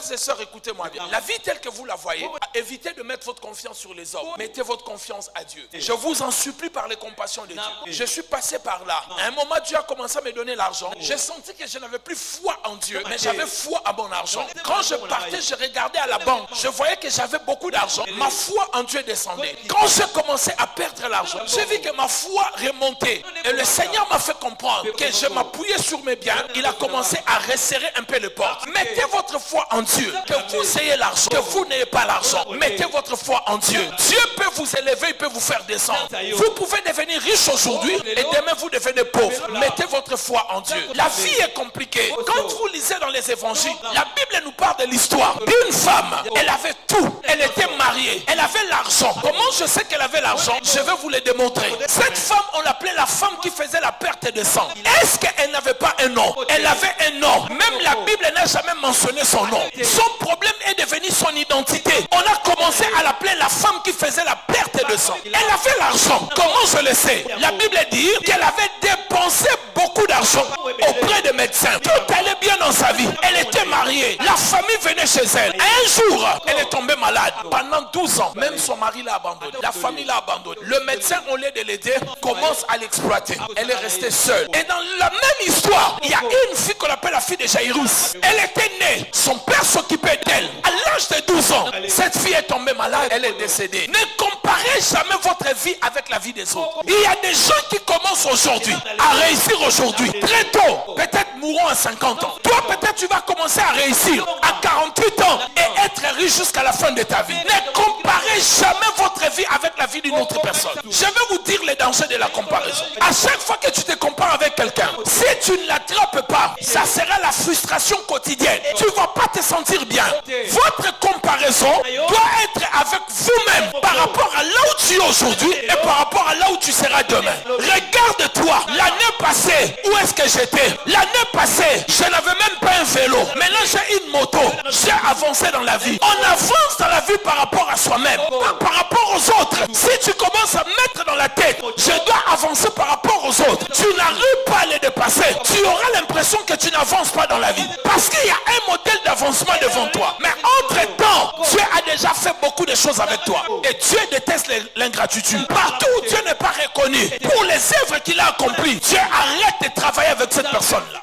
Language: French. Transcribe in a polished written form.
Frères et sœurs, écoutez-moi bien. La vie telle que vous la voyez, évitez de mettre votre confiance sur les hommes. Mettez votre confiance à Dieu. Je vous en supplie par les compassions de Dieu. Je suis passé par là. À un moment, Dieu a commencé à me donner l'argent. J'ai senti que je n'avais plus foi en Dieu, mais j'avais foi à mon argent. Quand je partais, je regardais à la banque. Je voyais que j'avais beaucoup d'argent. Ma foi en Dieu descendait. Quand j'ai commencé à perdre l'argent, j'ai vu que ma foi remontait. Et le Seigneur m'a fait comprendre que je m'appuyais sur mes biens. Il a commencé à resserrer un peu les portes. Mettez votre foi en Dieu. Que vous ayez l'argent, que vous n'ayez pas l'argent. Mettez votre foi en Dieu. Dieu peut vous élever, il peut vous faire descendre. Vous pouvez devenir riche aujourd'hui et demain vous devenez pauvre. Mettez votre foi en Dieu. La vie est compliquée. Quand vous lisez dans les évangiles, la Bible nous parle de l'histoire d'une femme. Elle avait tout. Elle était mariée. Elle avait l'argent. Comment je sais qu'elle avait l'argent? Je vais vous le démontrer. Cette femme, on l'appelait la femme qui faisait la perte de sang. Est-ce qu'elle n'avait pas un nom? Elle avait un nom. Même la Bible n'a jamais mentionné son nom. Son problème est devenu son identité. On a commencé à l'appeler la femme qui faisait la perte de sang. Elle avait l'argent. Comment je le sais? La Bible dit qu'elle avait dépensé beaucoup d'argent auprès des médecins. Tout allait bien dans sa vie. Elle était mariée. La famille venait chez elle. Un jour, elle est tombée malade. Pendant 12 ans, même son mari l'a abandonnée. La famille l'a abandonnée. Le médecin, au lieu de l'aider, commence à l'exploiter. Elle est restée seule. Et dans la même histoire, il y a une fille qu'on appelle la fille de Jairus. Elle était née. Son père s'occupait d'elle. À l'âge de 12 ans, cette fille est tombée malade. Elle est décédée. Ne comparez jamais votre vie avec la vie des autres. Il y a des gens qui commencent aujourd'hui à réussir aujourd'hui. Très tôt. Peut-être mourront à 50 ans. Toi, peut-être tu vas commencer à réussir à 48 ans et être riche jusqu'à la fin de ta vie. Ne comparez jamais votre vie avec la vie d'une autre personne. Je vais vous dire les dangers de la comparaison. À chaque fois que tu te compares avec quelqu'un, si tu ne l'attrapes pas, ça sera la frustration quotidienne. Tu ne vas pas te sentir bien. Votre comparaison doit être avec vous-même par rapport à là où tu es aujourd'hui et par rapport à là où tu seras demain. Regarde-toi. L'année passée, où est-ce que j'étais? L'année passée, je n'avais même pas un vélo. Maintenant, j'ai une moto. J'ai avancé dans la vie. On avance dans la vie par rapport à soi-même, pas par rapport aux autres. Si tu commences à mettre dans la tête, je dois avancer par rapport aux autres, tu n'arrives pas à les dépasser. Tu auras l'impression que tu n'avances pas dans la vie. Parce qu'il y a un modèle d'avancement devant toi. Mais entre-temps, Dieu a déjà fait beaucoup de choses avec toi. Et Dieu déteste l'ingratitude. Partout où Dieu n'est pas reconnu pour les œuvres qu'il a accomplies, Dieu arrête de travailler avec cette personne-là.